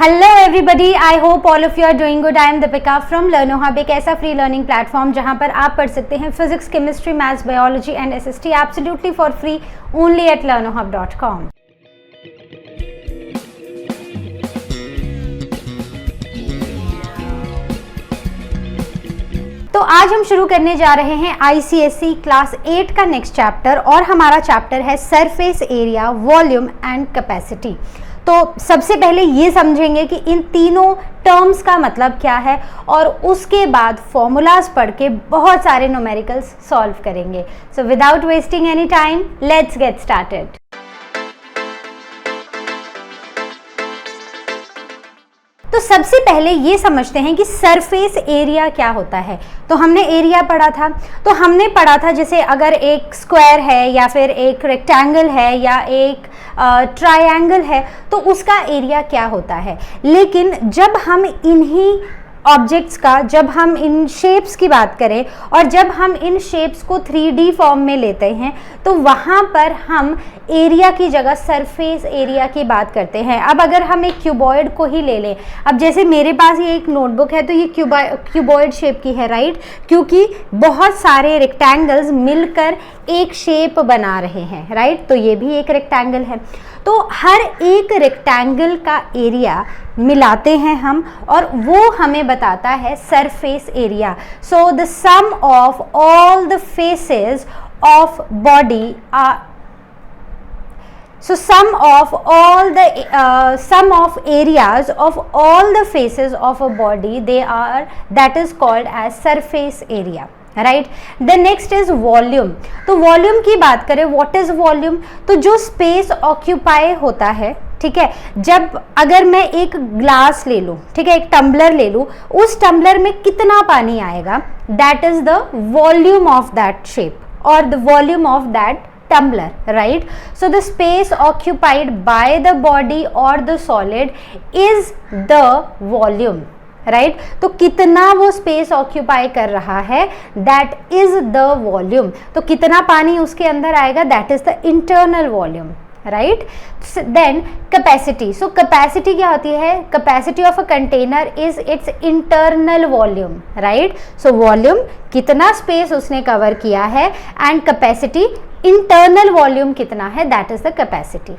Hello everybody, I hope all of you are doing good. I am Deepika from Learno Hub, एक ऐसा free learning platform जहां पर आप पढ़ सकते हैं physics, chemistry, maths, biology and SST absolutely for free only at learnohub.com। तो आज हम शुरू करने जा रहे हैं आईसीएसई क्लास 8 का नेक्स्ट चैप्टर और हमारा चैप्टर है surface area, volume and capacity. तो सबसे पहले ये समझेंगे कि इन तीनों टर्म्स का मतलब क्या है और उसके बाद फॉर्मूलाज पढ़ के बहुत सारे न्यूमेरिकल्स सॉल्व करेंगे। So without wasting any time, let's get started. तो सबसे पहले ये समझते हैं कि सरफेस एरिया क्या होता है। तो हमने एरिया पढ़ा था, तो हमने पढ़ा था जैसे अगर एक स्क्वायर है या फिर एक रेक्टेंगल है या एक ट्रायंगल है तो उसका एरिया क्या होता है। लेकिन जब हम इन्हीं ऑब्जेक्ट्स का, जब हम इन शेप्स की बात करें और जब हम इन शेप्स को 3D फॉर्म में लेते हैं तो वहाँ पर हम एरिया की जगह सरफेस एरिया की बात करते हैं। अब अगर हम एक क्यूबॉइड को ही ले लें, अब जैसे मेरे पास ये एक नोटबुक है तो ये क्यूबॉइड शेप की है, राइट, क्योंकि बहुत सारे रेक्टेंगल्स मिलकर एक शेप बना रहे हैं, राइट। तो ये भी एक रेक्टेंगल है। तो हर एक रेक्टेंगल का एरिया मिलाते हैं हम और वो हमें बताता है surface area. So the sum of all the faces of body are, so sum of areas of all the faces of a body, that is called as surface area, right. The next is volume. तो volume की बात करें, what is volume, तो जो space occupy होता है, ठीक है। जब अगर मैं एक ग्लास ले लूँ, ठीक है, एक टम्बलर ले लूँ, उस टम्बलर में कितना पानी आएगा, that is the volume of that shape और the volume of that tumbler, right? So the space occupied by the body or the solid is the volume, right? तो कितना वो स्पेस ऑक्यूपाई कर रहा है, दैट इज द वॉल्यूम। तो कितना पानी उसके अंदर आएगा, that is the internal volume, right. Then capacity. So capacity क्या होती है, capacity of a container is its internal volume, right. So volume कितना स्पेस उसने कवर किया है एंड कैपेसिटी इंटरनल वॉल्यूम कितना है, that is the capacity,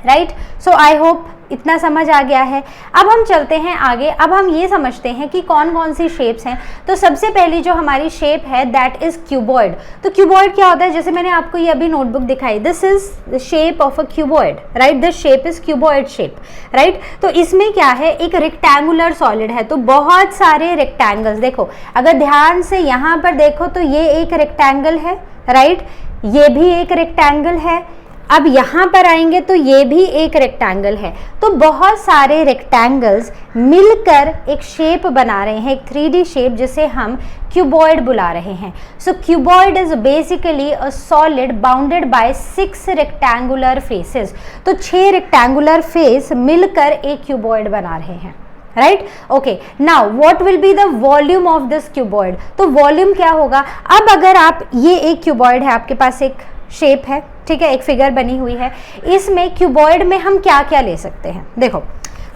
right. So I hope इतना समझ आ गया है। अब हम चलते हैं आगे। अब हम ये समझते हैं कि कौन कौन सी शेप्स हैं। तो सबसे पहली जो हमारी शेप है दैट इज क्यूबॉइड। तो क्यूबॉइड क्या होता है, जैसे मैंने आपको ये अभी नोटबुक दिखाई, this is the shape of a cuboid, right. This shape is cuboid shape, right. तो इसमें क्या है, एक रेक्टेंगुलर सॉलिड है, तो बहुत सारे रेक्टेंगल्स, देखो अगर ध्यान से यहाँ पर देखो तो ये एक रेक्टेंगल है, राइट, ये भी एक रेक्टेंगल है। अब यहाँ पर आएंगे तो ये भी एक रेक्टेंगल है। तो बहुत सारे रेक्टेंगल्स मिलकर एक शेप बना रहे हैं, एक 3D शेप, जिसे हम क्यूबॉइड बुला रहे हैं। So cuboid is basically a solid bounded by 6 rectangular faces. तो 6 रेक्टेंगुलर फेस मिलकर एक क्यूबॉइड बना रहे हैं, right. Okay, now what will be the volume of this cuboid. तो वॉल्यूम क्या होगा, अब अगर आप, ये एक क्यूबॉइड है, आपके पास एक शेप है, ठीक है, एक फिगर बनी हुई है, इसमें क्यूबॉइड में हम क्या क्या ले सकते हैं। देखो,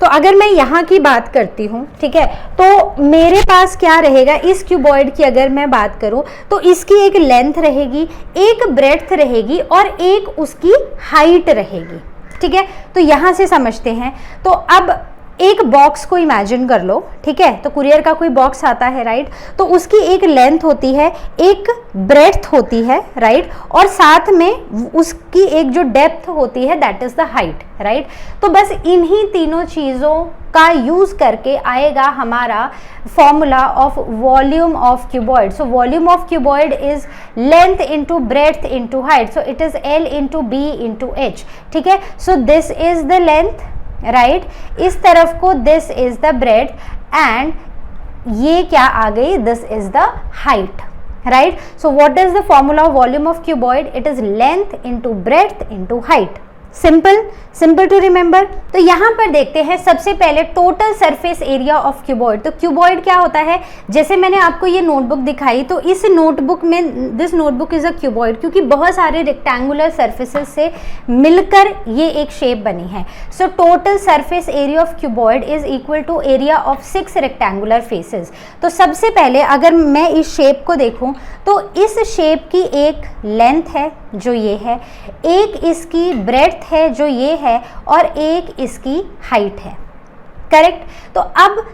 तो अगर मैं यहाँ की बात करती हूँ, ठीक है, तो मेरे पास क्या रहेगा, इस क्यूबॉइड की अगर मैं बात करूँ तो इसकी एक लेंथ रहेगी, एक ब्रेड्थ रहेगी और एक उसकी हाइट रहेगी, ठीक है। तो यहाँ से समझते हैं। तो अब एक बॉक्स को इमेजिन कर लो, ठीक है, तो कुरियर का कोई बॉक्स आता है, राइट, तो उसकी एक लेंथ होती है, एक ब्रेड्थ होती है, राइट, और साथ में उसकी एक जो डेप्थ होती है that is the height, right. तो बस इन्हीं तीनों चीज़ों का यूज करके आएगा हमारा formula of volume of cuboid. So volume of cuboid is length into breadth into height, so it is L into B into H, ठीक है। So this is the length, right, इस तरफ को this is the breadth and ये क्या आ गई, this is the height, right. So what is the formula of volume of cuboid, it is length into breadth into height, simple to remember. तो यहाँ पर देखते हैं सबसे पहले total surface area of cuboid. तो क्यूबॉइड क्या होता है, जैसे मैंने आपको ये नोटबुक दिखाई, तो इस नोटबुक में this notebook is a cuboid, क्योंकि बहुत सारे रेक्टेंगुलर सरफेसेस से मिलकर ये एक शेप बनी है। So total surface area of cuboid is equal to area of 6 rectangular faces. तो सबसे पहले अगर मैं इस शेप को देखूं तो इस शेप की एक लेंथ है जो ये है, एक इसकी ब्रेड्थ है जो ये है, और एक इसकी हाइट है, करेक्ट। तो अब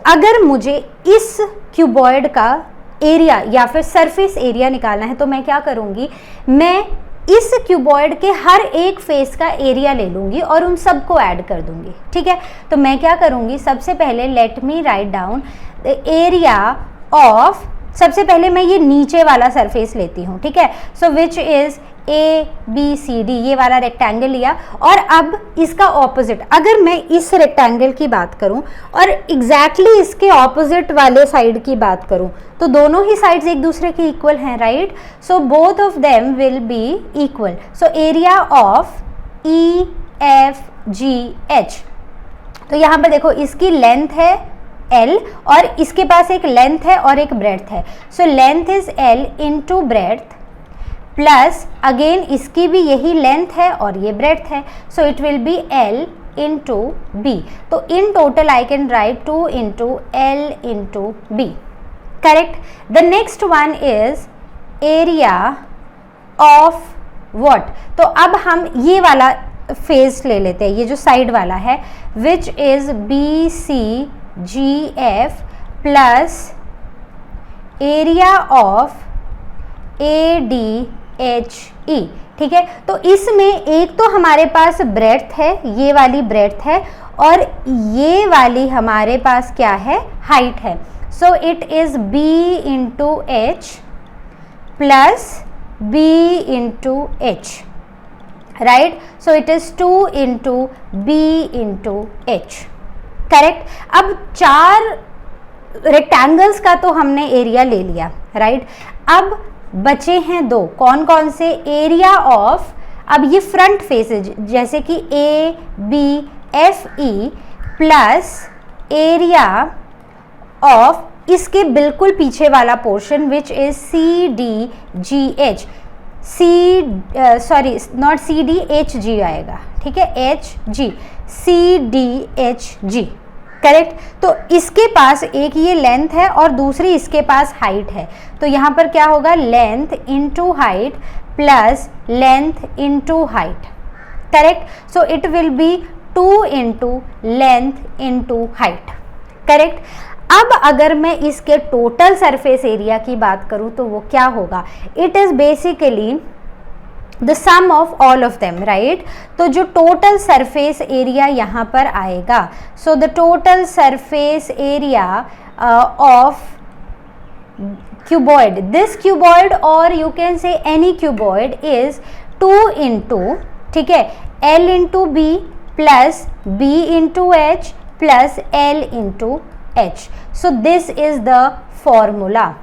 अगर मुझे इस क्यूबॉइड का एरिया या फिर सरफेस एरिया निकालना है तो मैं क्या करूंगी, मैं इस क्यूबॉइड के हर एक फेस का एरिया ले लूंगी और उन सबको ऐड कर दूंगी, ठीक है। तो मैं क्या करूंगी, सबसे पहले let me write down the area of, सबसे पहले मैं ये नीचे वाला सरफेस लेती हूँ, ठीक है। सो विच इज ABCD, ये वाला रेक्टेंगल लिया, और अब इसका ऑपोजिट, अगर मैं इस रेक्टेंगल की बात करूं और एग्जैक्टली इसके ऑपोजिट वाले साइड की बात करूं तो दोनों ही साइड्स एक दूसरे के इक्वल हैं, right. So both of them will be equal. So area of EFGH, तो यहाँ पर देखो इसकी लेंथ है L और इसके पास एक लेंथ है और एक ब्रेड्थ है। सो length is L into breadth plus again इसकी भी यही लेंथ है और ये ब्रेड्थ है, so it will B L into B। तो in total I can right 2 into L into B, correct. The next one is area of what. तो अब हम ये वाला फेस ले लेते हैं, ये जो साइड वाला है, which is BCGF plus area of ADHE, ठीक है। तो इसमें एक तो हमारे पास ब्रेड्थ है, ये वाली ब्रेड्थ है, और ये वाली हमारे पास क्या है, हाइट है। So it is B into H plus B into H, right. So it is 2 into B into H, correct. अब 4 रेक्टेंगल्स का तो हमने एरिया ले लिया, राइट। अब बचे हैं 2, कौन कौन से, एरिया ऑफ, अब ये फ्रंट फेसेज जैसे कि ABFE प्लस एरिया ऑफ इसके बिल्कुल पीछे वाला portion which is CDGH, not CDHG आएगा, ठीक है, HG, CDHG, करेक्ट। तो इसके पास एक ये लेंथ है और दूसरी इसके पास हाइट है, तो यहाँ पर क्या होगा, length into height plus length into height, correct. So it will be 2 into length into height, correct. अब अगर मैं इसके टोटल सरफेस एरिया की बात करूँ तो वो क्या होगा, it is basically the sum of all of them, right. तो जो टोटल सरफेस एरिया यहाँ पर आएगा, so the total surface area of cuboid, this cuboid और you can say any cuboid is 2 into, ठीक है, L into B plus B into H plus L into H. So this is the formula,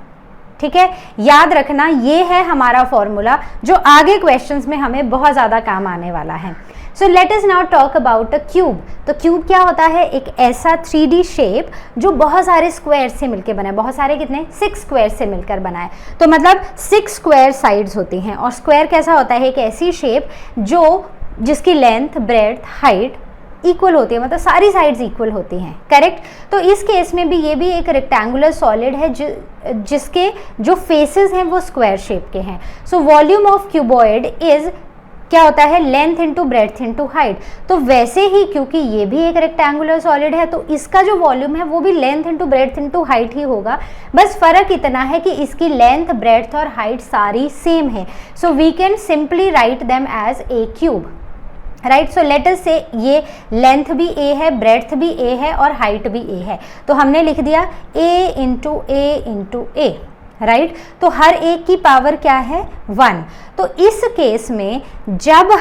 ठीक है। याद रखना ये है हमारा फॉर्मूला जो आगे क्वेश्चंस में हमें बहुत ज़्यादा काम आने वाला है। सो let us now talk about a cube. तो क्यूब क्या होता है, एक ऐसा 3D शेप जो बहुत सारे स्क्वायर से मिलकर बना है, बहुत सारे कितने, 6 स्क्वायर से मिलकर बना है। तो मतलब 6 स्क्वायर साइड्स होती हैं, और स्क्वायर कैसा होता है, एक ऐसी शेप जिसकी लेंथ, ब्रेड्थ, हाइट इक्वल होती है, मतलब सारी साइड्स इक्वल होती हैं, करेक्ट। तो इस केस में भी ये भी एक रेक्टेंगुलर सॉलिड है जिसके जो फेसेस हैं वो स्क्वायर शेप के हैं। सो वॉल्यूम ऑफ क्यूबॉइड इज क्या होता है, length into breadth into height. तो वैसे ही क्योंकि ये भी एक रेक्टेंगुलर सॉलिड है तो इसका जो वॉल्यूम है वो भी length into breadth into height ही होगा, बस फर्क इतना है कि इसकी लेंथ, ब्रेड्थ और हाइट सारी सेम है। So we can simply write them as a cube, right. So let us say ये लेंथ भी a है, ब्रेड्थ भी a है और हाइट भी a है, तो हमने लिख दिया a इंटू a, राइट। तो हर एक की पावर क्या है, 1। तो इस केस में जब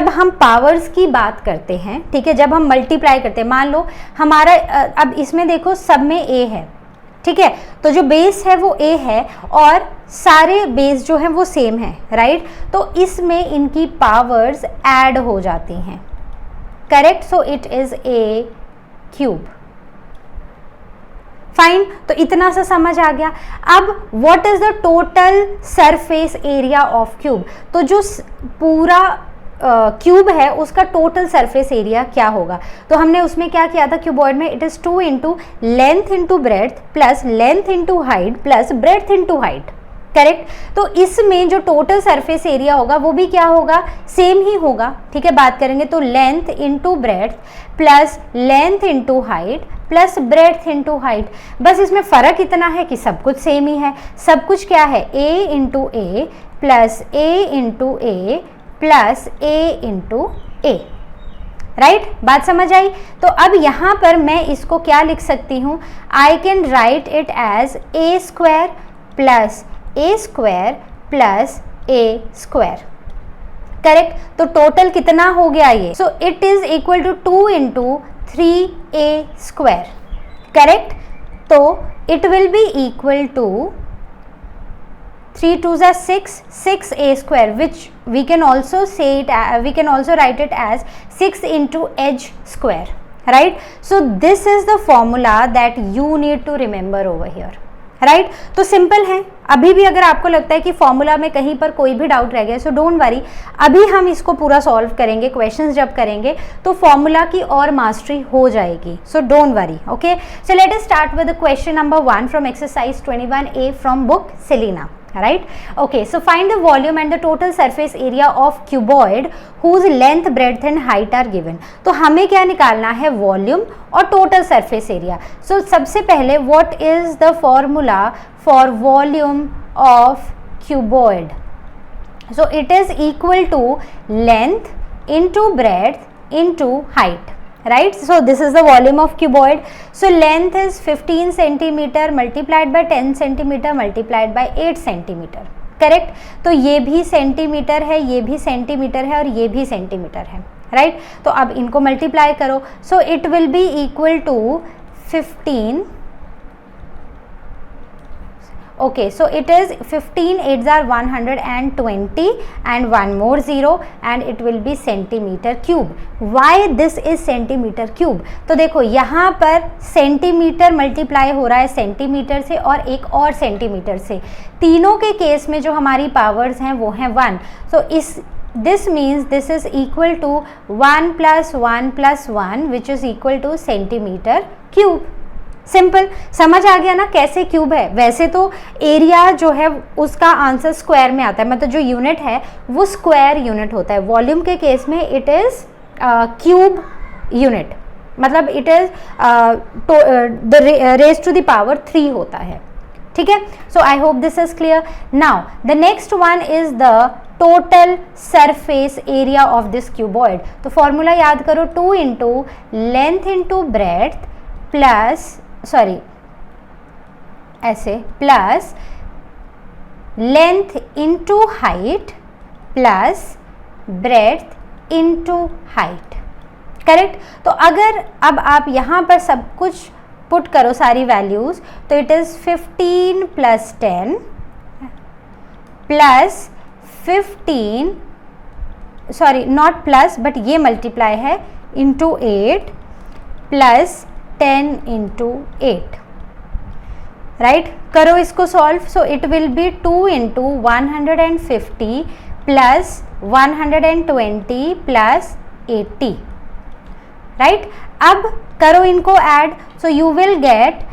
हम पावर्स की बात करते हैं, ठीक है, जब हम मल्टीप्लाई करते हैं, मान लो हमारा अब इसमें देखो सब में a है, ठीक है, तो जो बेस है वो a है और सारे बेस जो हैं वो सेम है, राइट, तो इसमें इनकी पावर्स ऐड हो जाती हैं, correct, so it is a cube. Fine, तो इतना सा समझ आ गया। अब what is the total surface area of cube, तो जो पूरा क्यूब है उसका टोटल सरफेस एरिया क्या होगा, तो हमने उसमें क्या किया था क्यूबॉइड में, it is 2 into length into breadth plus length into height plus breadth into height, correct, तो इसमें जो टोटल सरफेस एरिया होगा वो भी क्या होगा, सेम ही होगा, ठीक है, बात करेंगे तो length into breadth plus length into height plus breadth into height, बस इसमें फ़र्क इतना है कि सब कुछ सेम ही है, सब कुछ क्या है, a into A plus a into A plus a into A, right, बात समझ आई। तो अब यहाँ पर मैं इसको क्या लिख सकती हूँ, I can write it as a square plus a square plus a square, correct, तो टोटल कितना हो गया ये, so it is equal to 2 into 3a square, correct, तो it will be equal to 3 2 6, 6a square, which we can also say it, we can also write it as 6 into h square, right, so this is the formula that you need to remember over here, right, तो simple है। अभी भी अगर आपको लगता है कि formula में कहीं पर कोई भी डाउट रह गया, सो डोंट वरी, अभी हम इसको पूरा सॉल्व करेंगे, क्वेश्चंस जब करेंगे तो फॉर्मूला की और मास्टरी हो जाएगी, so don't worry, okay. So let us start with the question number 1 from exercise 21A from book Selina, right, okay, so find the volume and the total surface area of cuboid whose length, breadth and height are given। तो हमें क्या निकालना है, volume और total surface area. So सबसे पहले what is the formula for volume of cuboid, so it is equal to length into breadth into height, right, so this is the volume of cuboid, so length is 15 centimeter multiplied by 10 centimeter multiplied by 8 centimeter, correct, तो ये भी centimetre है, ये भी centimetre है और ये भी सेंटीमीटर है, राइट, तो अब इनको मल्टीप्लाई करो, so it will be equal to 15, okay, so it is 15 8s are 120 and one more 0 and it will be centimeter cube। why this is centimeter cube, तो देखो यहाँ पर सेंटीमीटर मल्टीप्लाई हो रहा है सेंटीमीटर से और एक और सेंटीमीटर से, तीनों के केस में जो हमारी पावर्स हैं वो हैं 1, so इस this means this is equal to 1 plus 1 plus 1 which is equal to centimeter cube। Simple, समझ आ गया ना कैसे क्यूब है। वैसे तो एरिया जो है उसका आंसर स्क्वायर में आता है, मतलब जो यूनिट है वो स्क्वायर यूनिट होता है, वॉल्यूम के केस में इट इज क्यूब यूनिट, मतलब it is the raise to the power 3 होता है, ठीक है। So I hope this is clear. Now the next one is the total surface area of this cuboid, तो formula याद करो, 2 into length into breadth plus sorry ऐसे plus length into height plus breadth into height, correct. तो अगर अब आप यहाँ पर सब कुछ पुट करो सारी वैल्यूज, तो it is 15 plus 10 plus 15 sorry not plus but ये मल्टीप्लाई है इंटू 8 प्लस 10 इंटू 8, राइट, करो इसको solve, so it will be 2 into 150 plus 120 plus 80, right. अब करो इनको add, so you will get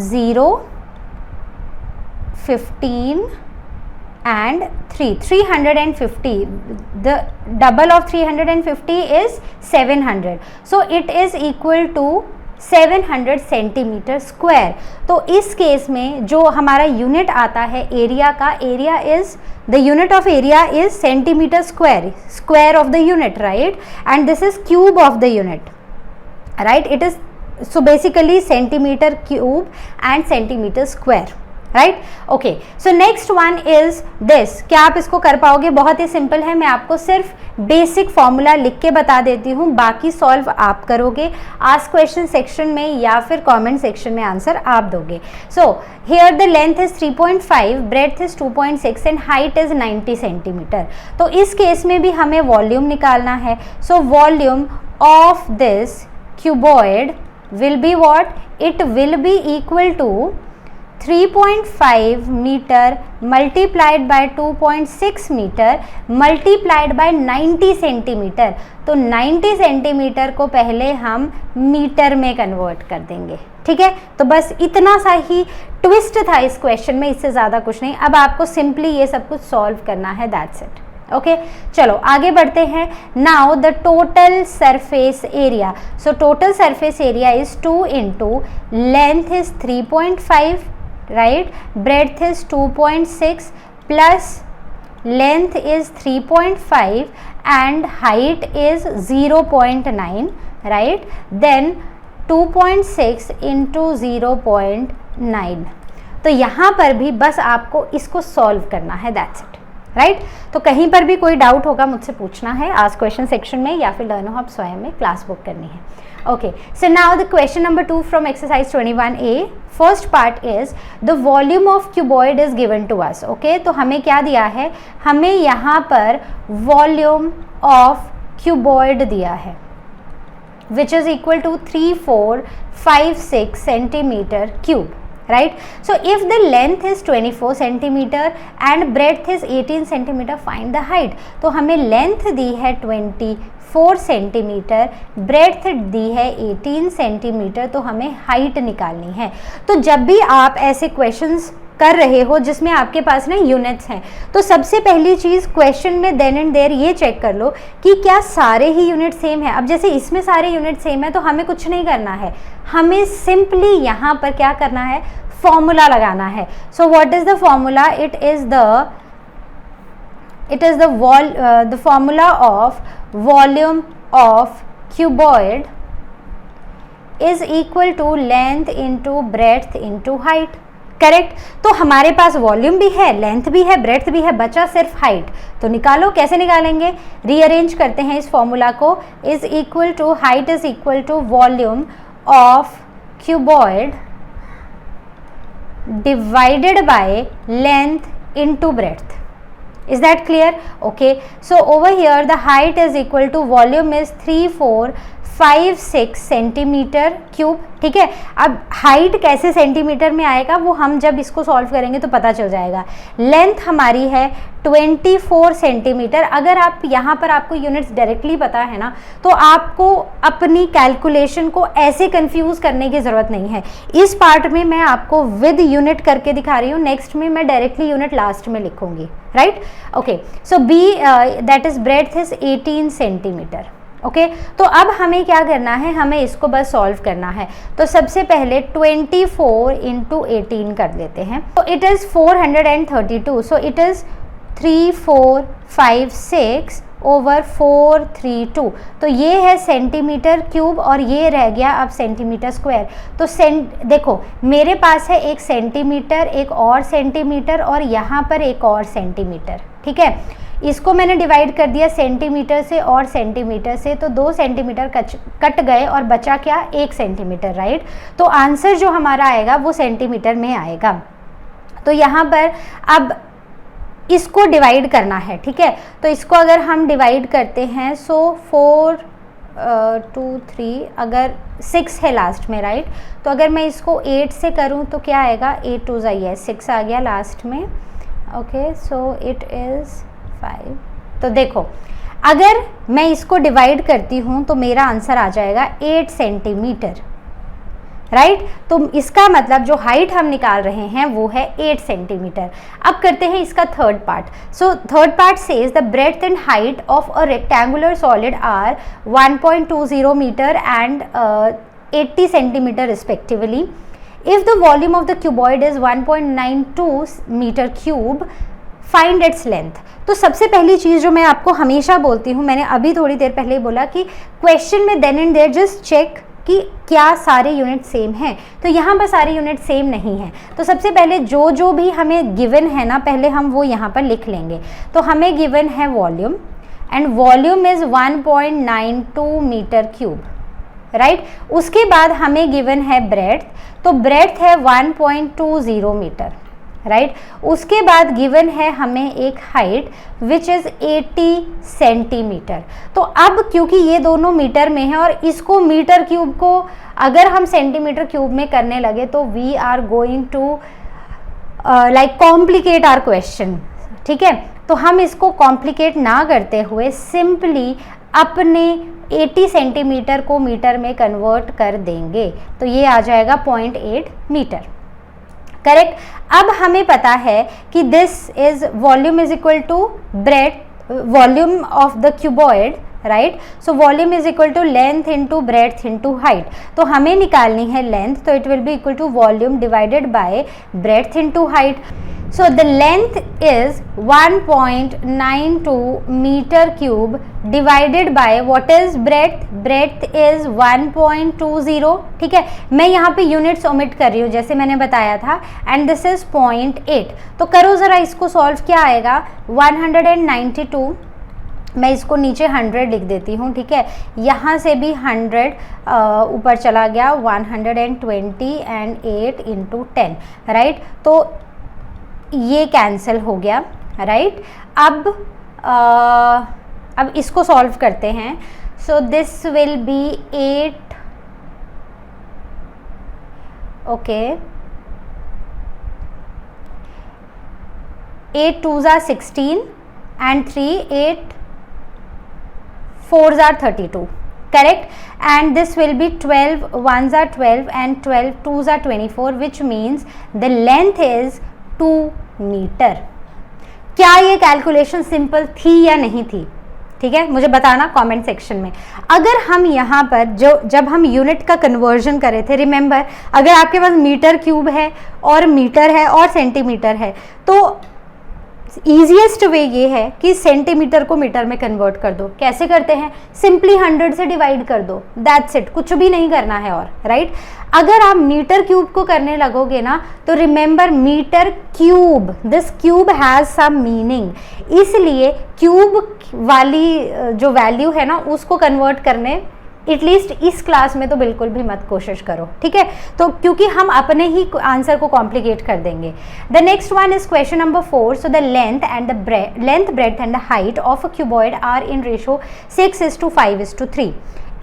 0 15 and 350, the double of 350 is 700, so it is equal to 700 centimetre square. तो इस case में जो हमारा यूनिट आता है एरिया का, area is the unit of area is centimetre square, square of the unit, right, and this is cube of the unit, right, it is so basically centimeter cube and centimeter square, right. Okay, so next one is this. क्या आप इसको कर पाओगे? बहुत ही simple है, मैं आपको सिर्फ बेसिक फॉर्मूला लिख के बता देती हूँ, बाकी सॉल्व आप करोगे आस्क क्वेश्चन सेक्शन में या फिर कमेंट सेक्शन में आंसर आप दोगे। So here the length is 3.5, breadth is 2.6 and height is 90 centimetre. तो इस केस में भी हमें वॉल्यूम निकालना है। सो volume of this cuboid will be what? It will be equal to 3.5 meter multiplied by 2.6 meter multiplied by 90 centimetre. तो 90 centimetre को पहले हम मीटर में कन्वर्ट कर देंगे, ठीक है। तो बस इतना सा ही ट्विस्ट था इस क्वेश्चन में, इससे ज़्यादा कुछ नहीं। अब आपको सिंपली ये सब कुछ सॉल्व करना है, दैट्स इट। ओके, चलो आगे बढ़ते हैं। Now the total surface area. So total surface area is 2 into length is 3.5, right, breadth is 2.6 plus length is 3.5 and height is 0.9, right, then 2.6 into 0.9। तो यहाँ पर भी बस आपको इसको सॉल्व करना है, दैट्स इट, राइट। तो कहीं पर भी कोई डाउट होगा मुझसे पूछना है आस्क क्वेश्चन सेक्शन में या फिर लर्नो हब स्वयं में क्लास बुक करनी है। Okay, so now the question number 2 from exercise 21A। First part is the volume of cuboid is given to us. Okay, तो हमें क्या दिया है? हमें यहाँ पर वॉल्यूम ऑफ क्यूबॉइड दिया है which is equal to 3456 centimetre cube, right? So if the length is 24 centimeter and breadth is 18 centimeter, find the height। तो हमें length दी है 24 सेंटीमीटर, breadth दी है 18 सेंटीमीटर, तो हमें height निकालनी है। तो जब भी आप ऐसे questions कर रहे हो जिसमें आपके पास ना यूनिट्स हैं, तो सबसे पहली चीज़ क्वेश्चन में देन एंड देयर ये चेक कर लो कि क्या सारे ही यूनिट सेम है। अब जैसे इसमें सारे यूनिट सेम है तो हमें कुछ नहीं करना है, हमें सिंपली यहाँ पर क्या करना है? फॉर्मूला लगाना है। So what is the formula? It is the formula of volume of cuboid is equal to length into breadth into height, correct. तो हमारे पास वॉल्यूम भी है, लेंथ भी है, ब्रेड्थ भी है, बचा सिर्फ हाइट। तो निकालो, कैसे निकालेंगे? रीअरेंज करते हैं इस फॉर्मूला को। Is equal to height is equal to volume of cuboid divided by length into breadth. Is that clear? Okay, so over here the height is equal to volume is 3456 centimetre cube, ठीक है। अब height कैसे centimetre में आएगा वो हम जब इसको सॉल्व करेंगे तो पता चल जाएगा। लेंथ हमारी है 24 सेंटीमीटर। अगर आप यहाँ पर आपको यूनिट्स डायरेक्टली पता है ना, तो आपको अपनी कैलकुलेशन को ऐसे कंफ्यूज करने की ज़रूरत नहीं है। इस पार्ट में मैं आपको विद यूनिट करके दिखा रही हूँ, नेक्स्ट में मैं डायरेक्टली यूनिट लास्ट में लिखूंगी, right. Okay, so B that is breadth is 18 centimetre. Okay, तो अब हमें क्या करना है? हमें इसको बस सॉल्व करना है। तो सबसे पहले 24 इंटू 18 कर लेते हैं। तो it is 432, so it is 3456 over 432। तो ये है सेंटीमीटर क्यूब और ये रह गया अब सेंटीमीटर स्क्वायर। तो देखो मेरे पास है एक सेंटीमीटर, एक और सेंटीमीटर और यहाँ पर एक और सेंटीमीटर, ठीक है। इसको मैंने डिवाइड कर दिया सेंटीमीटर से और सेंटीमीटर से, तो 2 सेंटीमीटर कट गए और बचा क्या? 1 सेंटीमीटर, राइट। तो आंसर जो हमारा आएगा वो सेंटीमीटर में आएगा। तो यहाँ पर अब इसको डिवाइड करना है, ठीक है। तो इसको अगर हम डिवाइड करते हैं, सो 4 2 3, अगर 6 है लास्ट में, राइट। तो अगर मैं इसको 8 से करूँ तो क्या आएगा? 8 2 जाइए 6 आ गया लास्ट में। Okay, so it is 5। तो देखो अगर मैं इसको डिवाइड करती हूँ तो मेरा आंसर आ जाएगा 8 सेंटीमीटर, राइट। तो इसका मतलब जो हाइट हम निकाल रहे हैं वो है 8 सेंटीमीटर। अब करते हैं इसका third part. So third part says the breadth and height of a rectangular solid are 1.20 metre and 80 centimetre respectively. If the volume of the cuboid is 1.92 metre cube, find its length. तो सबसे पहली चीज़ जो मैं आपको हमेशा बोलती हूँ, मैंने अभी थोड़ी देर पहले ही बोला कि क्वेश्चन में then and there just check कि क्या सारे यूनिट सेम हैं, तो यहाँ पर सारे यूनिट सेम नहीं हैं। तो सबसे पहले जो भी हमें गिवन है ना, पहले हम वो यहाँ पर लिख लेंगे। तो हमें गिवन है volume, and volume is 1.92 metre cube, right. उसके बाद हमें गिवन है ब्रेड्थ, तो ब्रेड्थ है 1.20 मीटर, राइट। उसके बाद गिवन है हमें एक हाइट विच इज़ 80 सेंटीमीटर। तो अब क्योंकि ये दोनों मीटर में है और इसको मीटर क्यूब को अगर हम सेंटीमीटर क्यूब में करने लगे तो we are going to like complicate our question, ठीक है। तो हम इसको कॉम्प्लिकेट ना करते हुए सिंपली अपने 80 सेंटीमीटर को मीटर में कन्वर्ट कर देंगे, तो ये आ जाएगा 0.8 मीटर, करेक्ट। अब हमें पता है कि this is volume is equal to breadth, volume of the cuboid, right. So volume is equal to length into breadth into height. तो हमें निकालनी है लेंथ, तो it will be equal to volume divided by breadth into height. So the length is 1.92 meter cube divided by what is breadth? Breadth is 1.20, ठीक है। मैं यहाँ पे यूनिट्स ओमिट कर रही हूँ जैसे मैंने बताया था, एंड दिस इज 0.8। तो करो ज़रा इसको सॉल्व, क्या आएगा 192, मैं इसको नीचे 100 लिख देती हूँ, ठीक है। यहाँ से भी 100 ऊपर चला गया, 120 एंड 8 इंटू 10, राइट। तो ये कैंसिल हो गया, राइट। अब इसको सॉल्व करते हैं। So this will be 8, okay, 8 2s are 16 and 3 8 4s are 32, correct, and this will be 12 1s are 12 and 12 2s are 24, which means the length is 2 metre. क्या ये कैलकुलेशन सिंपल थी या नहीं थी, ठीक है, मुझे बताना कमेंट सेक्शन में। अगर हम यहाँ पर जब हम यूनिट का कन्वर्जन करे थे, रिमेंबर अगर आपके पास मीटर क्यूब है और मीटर है और सेंटीमीटर है, तो ईजीएस्ट वे ये है कि सेंटीमीटर को मीटर में कन्वर्ट कर दो। कैसे करते हैं, सिंपली 100 से डिवाइड कर दो, दैट्स इट, कुछ भी नहीं करना है और, राइट। अगर आप मीटर क्यूब को करने लगोगे ना, तो remember metre cube, this cube has some meaning, इसलिए क्यूब वाली जो वैल्यू है ना उसको कन्वर्ट करने एटलीस्ट इस क्लास में तो बिल्कुल भी मत कोशिश करो, ठीक है। तो क्योंकि हम अपने ही आंसर को कॉम्प्लिकेट कर देंगे। The next one is question number 4। So the length and the length breadth and the height of a cuboid are in ratio 6:5:3।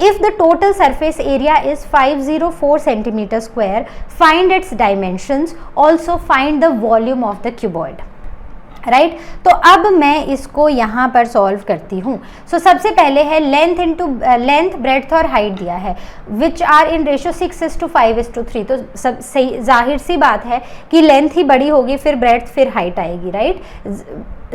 If the total surface area is 504 centimeter square, find its dimensions. Also find the volume of the cuboid. Right तो अब मैं इसको यहाँ पर solve करती हूँ। सो सबसे पहले है लेंथ इंटू लेंथ, ब्रेड्थ और हाइट दिया है विच आर इन रेशो 6:5:3। तो सब सही, जाहिर सी बात है कि लेंथ ही बड़ी होगी, फिर ब्रेड्थ फिर हाइट आएगी, राइट।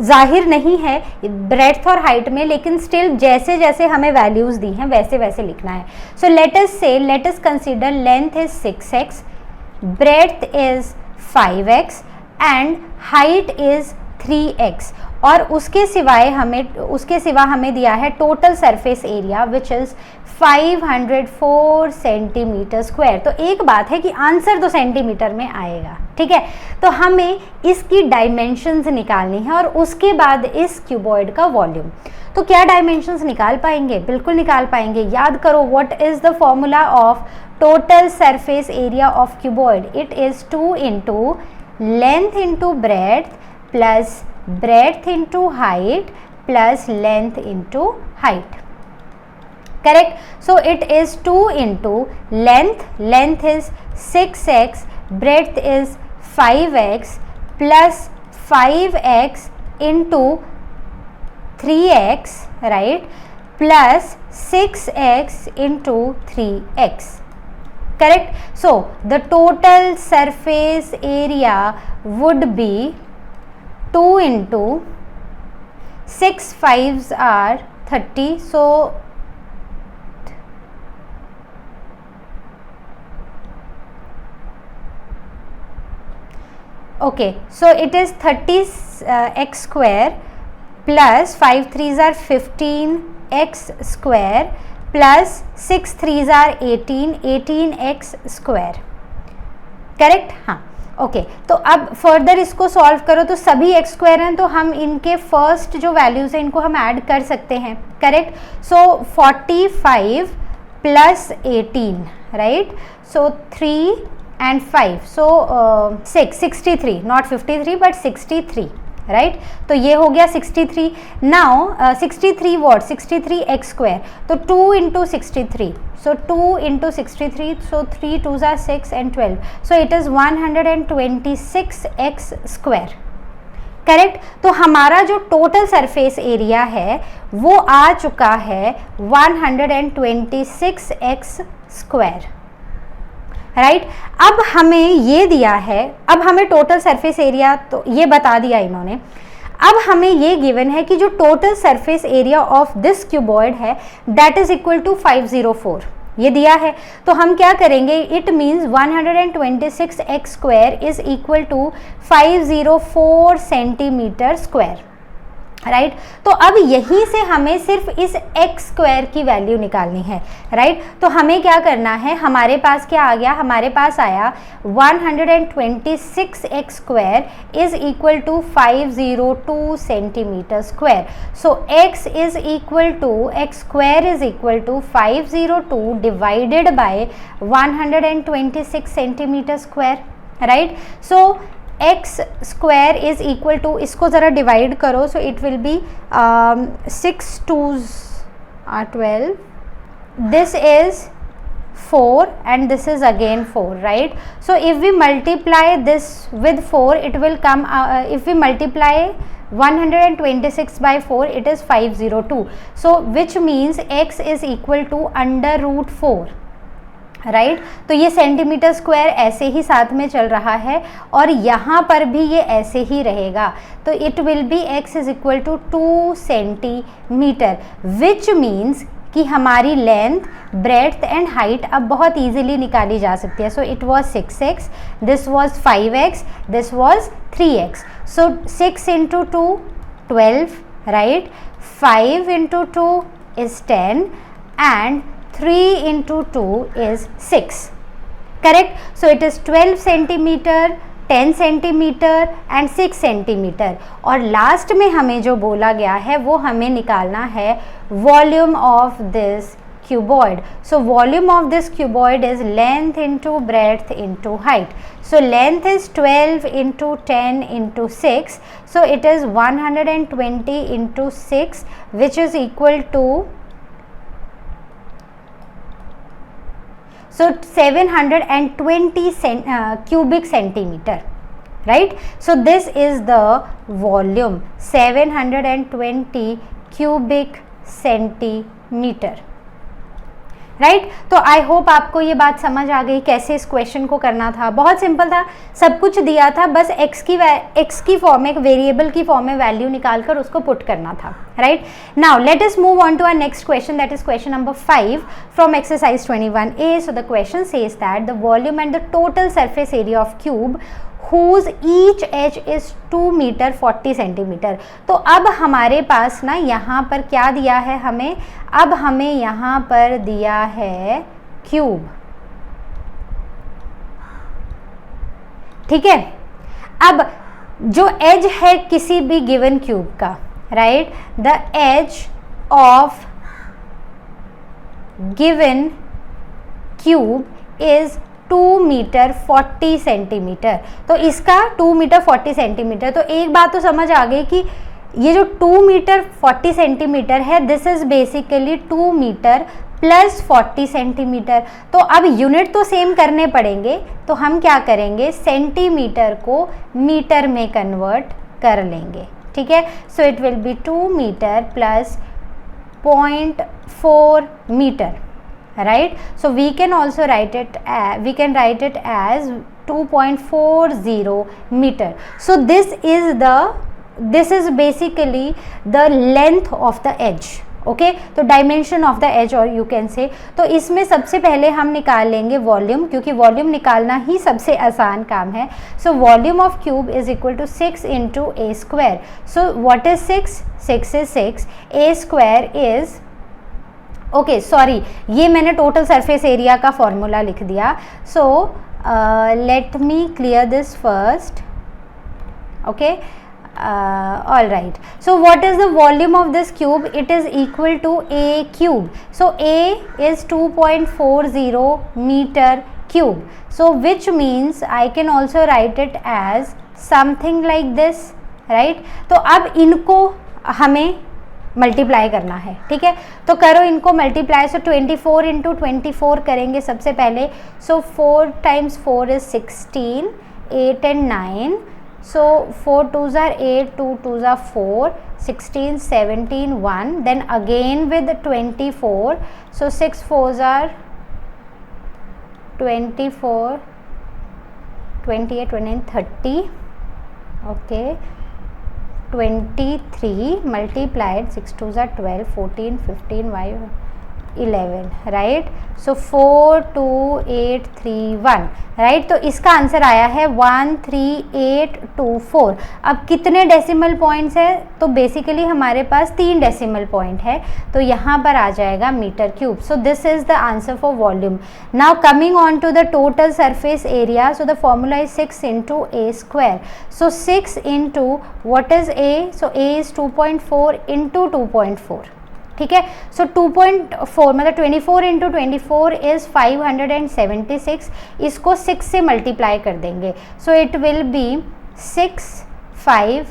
जाहिर नहीं है ब्रेड्थ और हाइट में, लेकिन स्टिल जैसे जैसे हमें वैल्यूज दी हैं वैसे वैसे लिखना है। सो let us consider length is 6x, breadth is 5x and height is 3x, और उसके सिवा हमें दिया है total surface area which is 504 centimetre square. तो एक बात है कि आंसर तो सेंटीमीटर में आएगा, ठीक है। तो हमें इसकी डायमेंशंस निकालनी है और उसके बाद इस क्यूबॉइड का वॉल्यूम। तो क्या डायमेंशंस निकाल पाएंगे? बिल्कुल निकाल पाएंगे। याद करो what is the formula of total surface area of cuboid, it is 2 into length into breadth plus breadth into height plus length into height, correct. So it is 2 into length is 6x, breadth is 5x plus 5x into 3x, right, plus 6x into 3x, correct. So the total surface area would be 2 into 6 5s are 30. So okay, so it is 30x square plus 5 3s are 15x square plus 6 3s are 18, 18x square, correct. हाँ okay तो अब further इसको solve करो तो सभी x square हैं तो हम इनके फर्स्ट जो वैल्यूज हैं इनको हम ऐड कर सकते हैं, correct. So 45 plus 18, right, so 3 and 5, so 63, not 53 but 63, right. तो ये हो गया 63। नाउ 63 वॉट, 63 एक्स स्क्वायर, तो 2 into 63, so 2 into 63, so 3 2s are 6 and 12, so it is 126 x square, correct. तो हमारा जो टोटल सरफेस एरिया है वो आ चुका है 126 एक्स स्क्वायर, राइट। अब हमें ये दिया है, अब हमें टोटल सरफेस एरिया तो ये बता दिया इन्होंने, अब हमें ये गिवन है कि जो total surface area of this cuboid है दैट इज इक्वल टू 504, ये दिया है। तो हम क्या करेंगे, it means 126 x square is equal to 504 centimetre square, right. तो अब यहीं से हमें सिर्फ इस एक्स स्क्वायर की वैल्यू निकालनी है, राइट। तो हमें क्या करना है, हमारे पास क्या आ गया, हमारे पास आया 126 x square is equal to 502 centimetre square. So x is equal to, x square is equal to 502 divided by 126 centimetre square, right. So x square is equal to, इसको ज़रा डिवाइड करो, so it will be 6 2s are 12, this is 4 and this is again 4, right. So if we multiply this with 4 it will come, if we multiply 126 by 4 it is 502, so which means x is equal to under root 4, right. तो ये centimetre square ऐसे ही साथ में चल रहा है और यहाँ पर भी ये ऐसे ही रहेगा, तो it will be x is equal to 2 centimetre, which means कि हमारी लेंथ, ब्रेड्थ एंड हाइट अब बहुत इजीली निकाली जा सकती है। So it was 6x, this was 5x, this was 3x, so 6 into 2 12, right, 5 into 2 is 10 and 3 into 2 is 6, correct. So it is 12 centimeter, 10 centimeter and 6 centimeter, और last में हमें जो बोला गया है वो हमें निकालना है volume of this cuboid. So volume of this cuboid is length into breadth into height. So length is 12 into 10 into 6, so it is 120 into 6 which is equal to, so 720 cubic centimeter, right. So this is the volume, 720 cubic centimeter, right. तो I hope आपको ये बात समझ आ गई कैसे इस question को करना था। बहुत सिंपल था, सब कुछ दिया था, बस एक्स की फॉर्म में, एक वेरिएबल की फॉर्म में वैल्यू निकाल कर उसको पुट करना था, right. Now let us move on to our next question, that is question number 5 from exercise 21A. So the question says that the volume and the total surface area of cube whose each edge is 2 metre 40 centimetre. तो अब हमारे पास ना यहाँ पर क्या दिया है हमें, अब हमें यहाँ पर दिया है क्यूब, ठीक है। अब जो एज है किसी भी गिवन क्यूब का, right, the edge of given cube is 2 metre 40 centimetre. तो इसका 2 मीटर 40 सेंटीमीटर, तो एक बात तो समझ आ गई कि ये जो 2 मीटर 40 सेंटीमीटर है this is basically 2 metre plus 40 centimetre. तो अब यूनिट तो सेम करने पड़ेंगे, तो हम क्या करेंगे, सेंटीमीटर को मीटर में कन्वर्ट कर लेंगे, ठीक है। So it will be 2 metre plus 0.4 metre, right. So we can also write it as 2.40 meter. So this is basically the length of the edge, okay. तो dimension of the edge, और you can say, तो इसमें सबसे पहले हम निकाल लेंगे volume, क्योंकि वॉल्यूम निकालना ही सबसे आसान काम है। So volume of cube is equal to 6 into a square. So what is 6? 6 is 6. A square is okay sorry, ये मैंने टोटल सरफेस एरिया का फॉर्मूला लिख दिया. So let me clear this first. Okay, all right, so what is the volume of this cube? It is equal to a cube. So a is 2.40 meter cube, so which means I can also write it as something like this, right? तो अब इनको हमें multiply करना है, ठीक है, तो करो इनको मल्टीप्लाई. सो 24 इंटू 24 करेंगे सबसे पहले. सो 4 times 4 is 16, 8 and 9. So 4 2s are 8, 2 2s are 4, 16, 17, 1. Then again with 24. So 6 4s are 24, 28, 29, 30. Okay. 23 multiplied 6 2s are 12, 14, 15, 11, right? So 4 2 8 3 1, right? तो इसका आंसर आया है 13824. अब कितने डेसिमल पॉइंट्स है? तो बेसिकली हमारे पास 3 डेसिमल पॉइंट है, तो यहाँ पर आ जाएगा metre cube. So this is the answer for volume. Now coming on to the total surface area. So the formula is 6 into A square. So 6 into what is A? So A is 2.4 into 2.4, ठीक है. सो 2.4 मतलब 24 into 24 is 576. इसको 6 से multiply कर देंगे. सो it will be 6, 5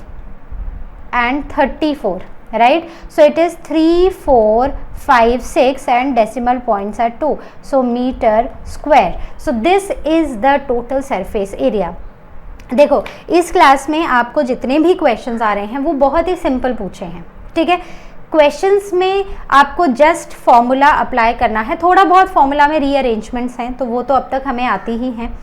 and 34, right? So it is 3, 4, 5, 6 and decimal points are 2. So meter square. So this is the total surface area. देखो इस class में आपको जितने भी क्वेश्चंस आ रहे हैं वो बहुत ही सिंपल पूछे हैं, ठीक है. क्वेश्चंस में आपको जस्ट फॉर्मूला अप्लाई करना है. थोड़ा बहुत फॉर्मूला में रीअरेंजमेंट्स हैं तो वो तो अब तक हमें आती ही हैं.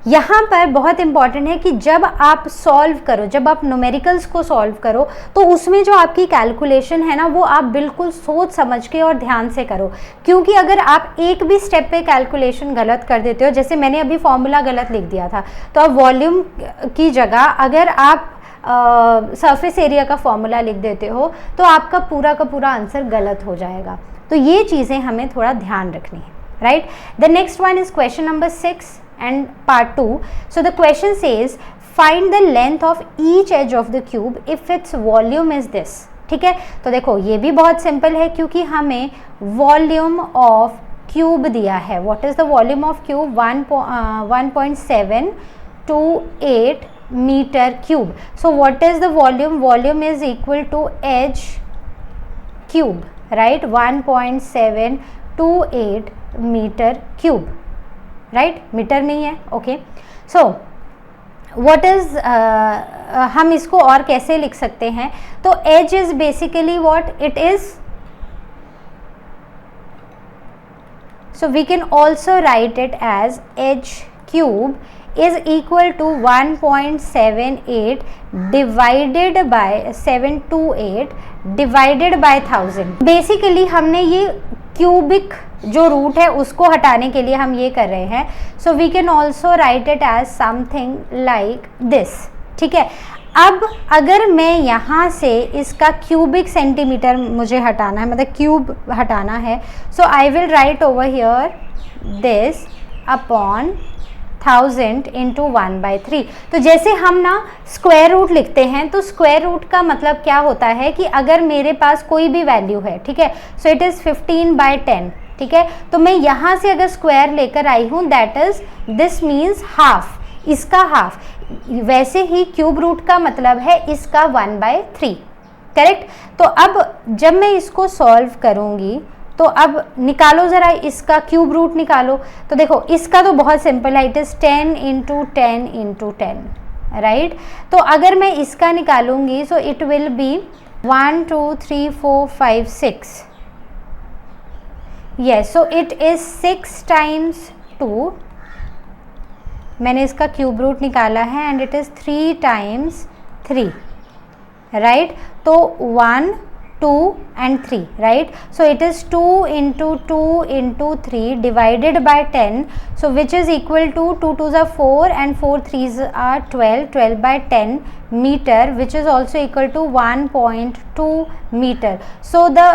यहाँ पर बहुत इंपॉर्टेंट है कि जब आप सॉल्व करो, जब आप न्यूमेरिकल्स को सॉल्व करो तो उसमें जो आपकी कैलकुलेशन है ना वो आप बिल्कुल सोच समझ के और ध्यान से करो. क्योंकि अगर आप एक भी स्टेप पे कैलकुलेशन गलत कर देते हो, जैसे मैंने अभी फॉर्मूला गलत लिख दिया था, तो अब वॉल्यूम की जगह अगर आप सरफेस एरिया का फॉर्मूला लिख देते हो तो आपका पूरा का पूरा आंसर गलत हो जाएगा. तो ये चीज़ें हमें थोड़ा ध्यान रखनी है, right. The next one is question number 6 and part 2. So the question says find the length of each edge of the cube if its volume is this. ठीक है, तो देखो ये भी बहुत सिंपल है क्योंकि हमें वॉल्यूम ऑफ क्यूब दिया है. What is the volume of cube? 1.728 meter cube. So what is the volume? Volume is equal to edge cube, right? 1.728 meter cube, right? Metre नहीं है. ओके, सो what is हम इसको और कैसे लिख सकते हैं? तो edge is basically what it is. So we can also write it as edge cube is equal to 1.78 divided by 728 divided by 1000. Basically हमने ये क्यूबिक जो रूट है उसको हटाने के लिए हम ये कर रहे हैं. So we can also write it as something like this, ठीक है. अब अगर मैं यहाँ से इसका क्यूबिक सेंटीमीटर मुझे हटाना है, मतलब क्यूब हटाना है, so I will write over here this upon 1000 into 1/3. तो जैसे हम ना स्क्वायर रूट लिखते हैं तो स्क्वायर रूट का मतलब क्या होता है कि अगर मेरे पास कोई भी वैल्यू है, ठीक है, सो इट इज़ 15/10, ठीक है, तो मैं यहाँ से अगर स्क्वायर लेकर आई हूँ that is this means half, इसका हाफ. वैसे ही क्यूब रूट का मतलब है इसका 1/3, करेक्ट. तो अब जब मैं इसको सॉल्व करूँगी तो अब निकालो ज़रा इसका क्यूब रूट निकालो. तो देखो इसका तो बहुत सिंपल है, it is 10 into 10 into 10, right. तो अगर मैं इसका निकालूंगी सो it will B 1 2 3 4 5 6. yes, so it is 6 times 2. मैंने इसका क्यूब रूट निकाला है and it is 3 times 3, right. तो 1 2 and 3, right? So it is 2 into 2 into 3 divided by 10, so which is equal to 2 2s are 4 and 4 3s are 12, 12 by 10 meter, which is also equal to 1.2 meter. So the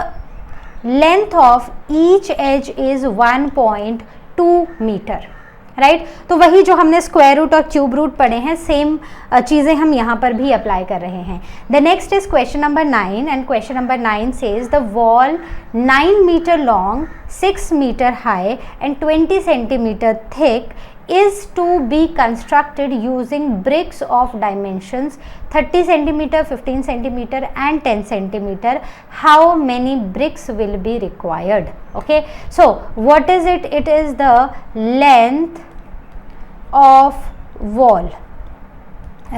length of each edge is 1.2 metre, right. तो वही जो हमने square root और cube root पढ़े हैं, same चीज़ें हम यहाँ पर भी अप्लाई कर रहे हैं। The next is question number 9 and question number 9 says the wall 9 metre long, 6 metre high and 20 centimetre thick is to be constructed using bricks of dimensions 30 centimeter, 15 centimeter and 10 centimeter. How many bricks will be required? Okay, so what is it? It is the length of wall,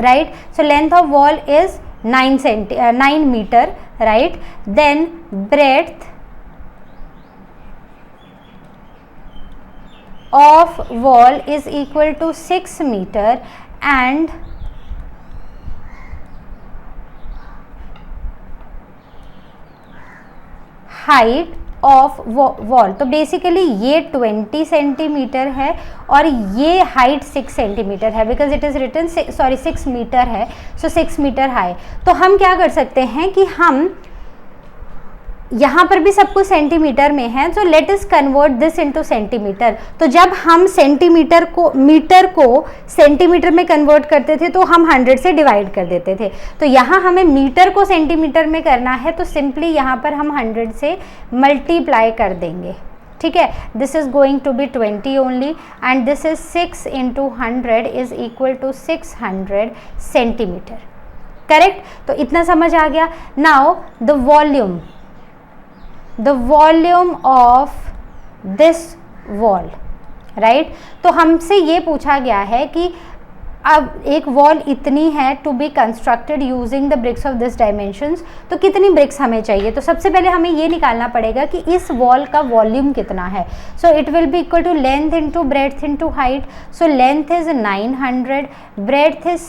right? So length of wall is 9 meter, right? Then breadth of wall is equal to 6 meter and height of wall, तो basically ये 20 centimetre है और ये height 6 centimetre है, because it is written 6 metre है, सो 6 metre high. तो हम क्या कर सकते हैं कि हम यहाँ पर भी सब कुछ सेंटीमीटर में है, तो let us convert this into centimetre. तो जब हम मीटर को सेंटीमीटर में कन्वर्ट करते थे तो हम 100 से डिवाइड कर देते थे। तो यहाँ हमें मीटर को सेंटीमीटर में करना है, तो सिंपली यहाँ पर हम 100 से मल्टीप्लाई कर देंगे, ठीक है। This is going to be 20 only and this is 6 into 100 is equal to 600 centimetre, correct. तो इतना समझ आ गया। Now the volume of this wall, right? तो हमसे ये पूछा गया है कि अब एक वॉल इतनी है to be constructed using the bricks of this dimensions, तो कितनी ब्रिक्स हमें चाहिए। तो सबसे पहले हमें ये निकालना पड़ेगा कि इस वॉल का वॉल्यूम कितना है। So it will be equal to length into breadth into height. So length is 900, breadth is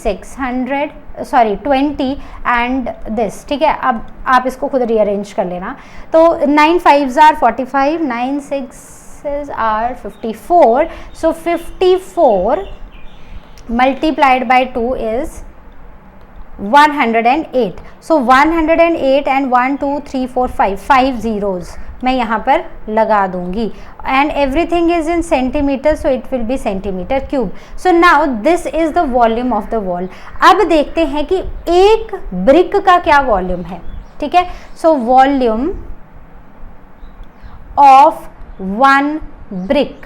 20 and this, ठीक है। अब आप इसको खुद रीअरेंज कर लेना। तो 9 5s are 45, 9 6s are 54, so 54 multiplied by 2 is 108. So 108 and 1 2 3 4 5 zeros मैं यहाँ पर लगा दूंगी and everything is in centimeter, so it will be centimeter cube. So now this is the volume of the wall. अब देखते हैं कि एक ब्रिक का क्या वॉल्यूम है, ठीक है। So volume of one brick,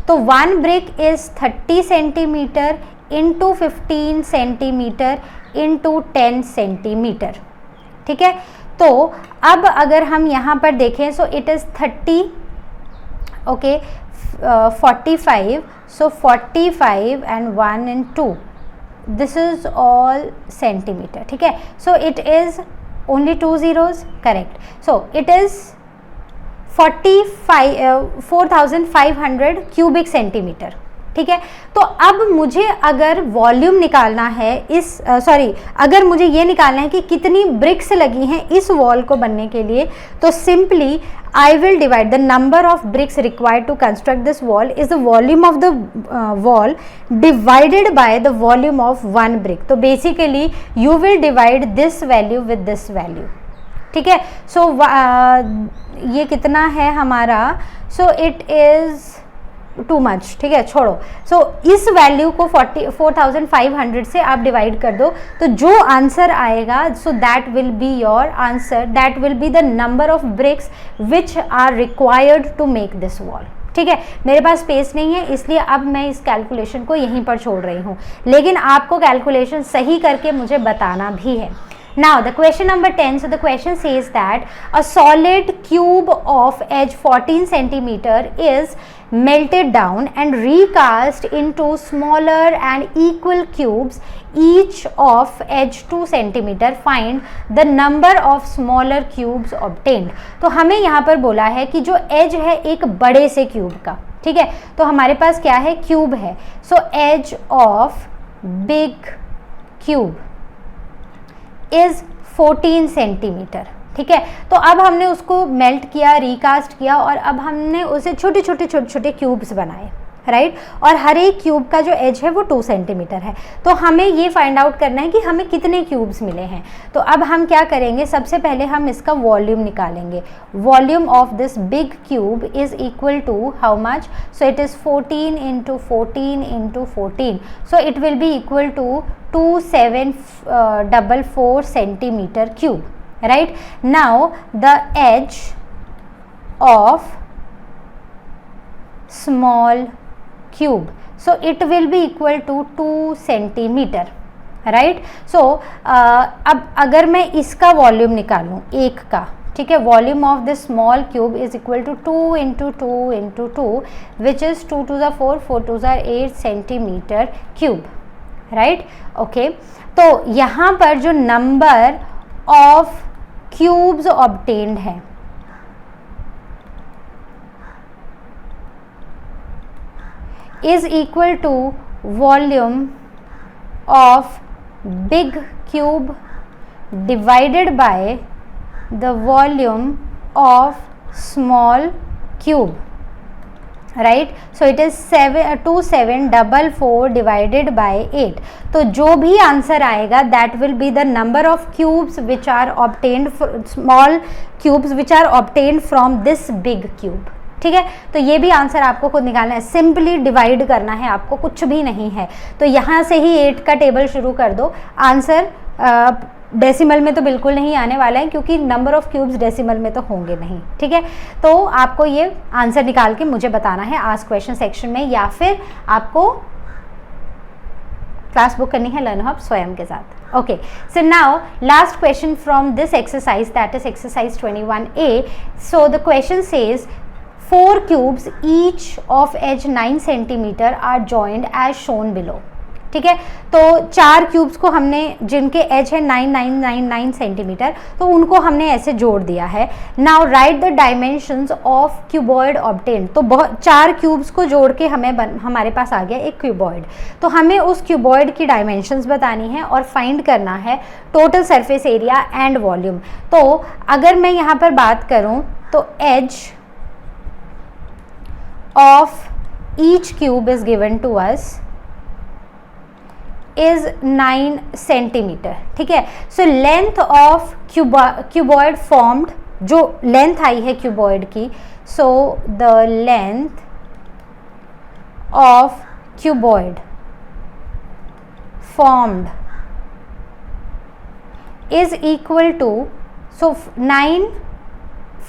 तो 1 brick is 30 centimetre into 15 centimetre into 10 centimetre, ठीक है। तो अब अगर हम यहाँ पर देखें, सो it is 30, okay, 45, so 45 and 1 and 2, this is all centimetre, ठीक है। So it is only 2 zeros, correct. So it is 4500 cubic centimetre, ठीक है। तो अब मुझे अगर वॉल्यूम निकालना है अगर मुझे ये निकालना है कि कितनी ब्रिक्स लगी हैं इस वॉल को बनने के लिए, तो simply I will divide the number of bricks required to construct this wall is the volume of the wall divided by the volume of 1 brick। तो basically you will divide this value with this value, ठीक है। So ये कितना है हमारा, so it is too much, ठीक है, छोड़ो। सो इस वैल्यू को 4500 से आप डिवाइड कर दो, तो जो आंसर आएगा, so that will be your answer, that will be the number of bricks which are required to make this wall, ठीक है। मेरे पास स्पेस नहीं है, इसलिए अब मैं इस कैलकुलेशन को यहीं पर छोड़ रही हूँ, लेकिन आपको कैलकुलेशन सही करके मुझे बताना भी है। Now the question number 10, so the question says that a solid cube of edge 14 centimeter is melted down and recast into smaller and equal cubes each of edge 2 centimeter. Find the number of smaller cubes obtained. तो हमें यहाँ पर बोला है कि जो edge है एक बड़े से क्यूब का, ठीक है। तो हमारे पास क्या है, क्यूब है। So edge of big cube is 14 centimetre, ठीक है। तो अब हमने उसको मेल्ट किया, रिकास्ट किया और अब हमने उसे छोटे छोटे क्यूब्स बनाए, राइट और हर एक क्यूब का जो एज है वो 2 सेंटीमीटर है। तो हमें ये फाइंड आउट करना है कि हमें कितने क्यूब्स मिले हैं। तो अब हम क्या करेंगे, सबसे पहले हम इसका वॉल्यूम निकालेंगे। Volume of this big cube is equal to how much, so it is 14 into 14 into 14, so it will be equal to 2744 centimetre cube, right. Now the edge of small cube, so it will be equal to 2 centimeter, right। so अब अगर मैं इसका volume निकालूं एक का, ठीक है, volume of this small cube is equal to 2 into 2 into 2 which is 2 टू ज़ा 4, 4 टू ज़ा 8 सेंटीमीटर क्यूब, राइट। ओके, तो यहाँ पर जो नंबर ऑफ क्यूब्स ऑब्टेन्ड है is equal to volume of big cube divided by the volume of small cube, right। so it is 2744 divided by 8। तो जो भी आंसर आएगा that will be the number of cubes which are obtained, small cubes which are obtained from this big cube, ठीक है। तो ये भी answer आपको खुद निकालना है, सिंपली डिवाइड करना है आपको, कुछ भी नहीं है। तो यहाँ से ही 8 का टेबल शुरू कर दो। आंसर डेसिमल में तो बिल्कुल नहीं आने वाला है क्योंकि नंबर ऑफ क्यूब्स डेसिमल में तो होंगे नहीं, ठीक है। तो आपको ये आंसर निकाल के मुझे बताना है आस्क क्वेश्चन सेक्शन में, या फिर आपको क्लास बुक करनी है लर्न हब स्वयं के साथ। Okay, so now last question from this exercise, that is exercise 21A. So the question says 4 cubes each of edge 9 centimeter are joined as shown below, ठीक है। तो 4 क्यूब्स को हमने, जिनके एज है 9 सेंटीमीटर, तो उनको हमने ऐसे जोड़ दिया है। Now right the dimensions of cuboid obtained. तो 4 क्यूब्स को जोड़ के हमारे पास आ गया एक क्यूबॉइड। तो हमें उस क्यूबॉइड की डायमेंशंस बतानी है और फाइंड करना है total surface area and volume. तो अगर मैं यहाँ पर बात करूँ तो as of each cube is given to us is 9 centimeter, ठीक है। so length of cuboid formed, जो लेंथ आई है क्यूबॉइड की, so the length of cuboid formed is equal to, so 9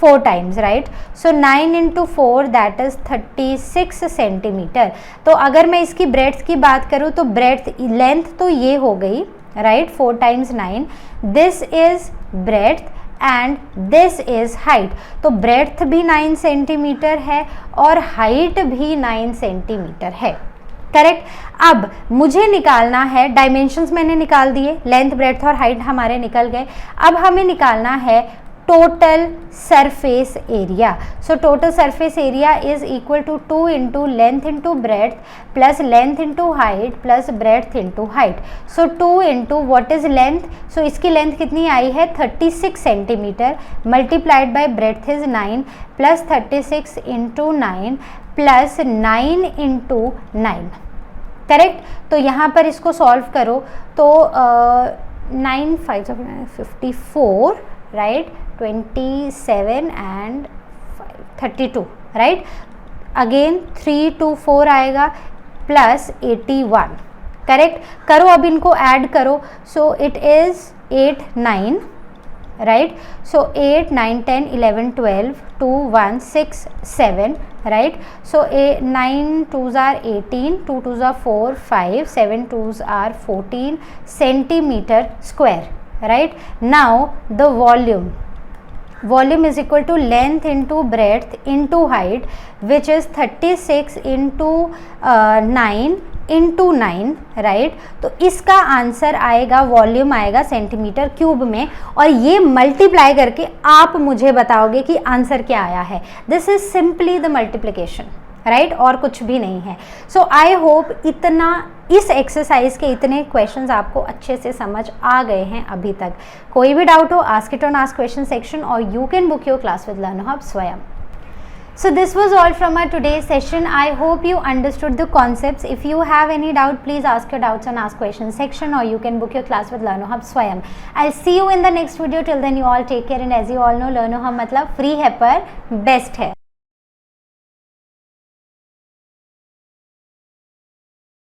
4 times, right। so 9 into 4 that is 36 centimetre. तो अगर मैं इसकी breadth की बात करूँ तो ब्रेड्थ, लेंथ तो ये हो गई, right, 4 times 9, this is breadth and this is height. तो ब्रेड्थ भी 9 सेंटीमीटर है और हाइट भी 9 सेंटीमीटर है, करेक्ट। अब मुझे निकालना है, डायमेंशंस मैंने निकाल दिए, लेंथ ब्रेड्थ और हाइट हमारे निकल गए। अब हमें निकालना है total surface area. So total surface area is equal to 2 into length into breadth plus length into height plus breadth into height. So 2 into what is length, so इसकी length कितनी आई है 36 centimetre, multiplied by breadth is 9 plus 36 into 9 plus 9 into 9, correct. तो यहाँ पर इसको solve करो तो 9 5 54, right, 27 and 32, right. Again 3 to 4 आएगा प्लस 81, करेक्ट। करो अब इनको ऐड करो, so it is 8 9, right. So 8 9 10 11 12 2 1 6 7, right. So 9 2s are 18, 2 2s are 4 5, 7 2s are 14 centimeter square, right। Now the volume is equal to length into breadth into height, which is 36 into 9 into 9, right. तो इसका answer आएगा, volume आएगा centimetre cube में, और ये multiply करके आप मुझे बताओगे कि आंसर क्या आया है। This is simply the multiplication, right, और कुछ भी नहीं है। सो आई होप इतना, इस एक्सरसाइज के इतने क्वेश्चंस आपको अच्छे से समझ आ गए हैं अभी तक। कोई भी डाउट हो, ask it on ask question section, और you can book your class with Learn Hub Swayam. So this was all from our today's session. I hope you understood the concepts. If you have any doubt, please ask your doubts on Ask Questions section, or you can book your class with LearnerHub Swayam. I'll see you in the next video. Till then, you all take care, and as you all know, LearnerHub मतलब free है पर best है.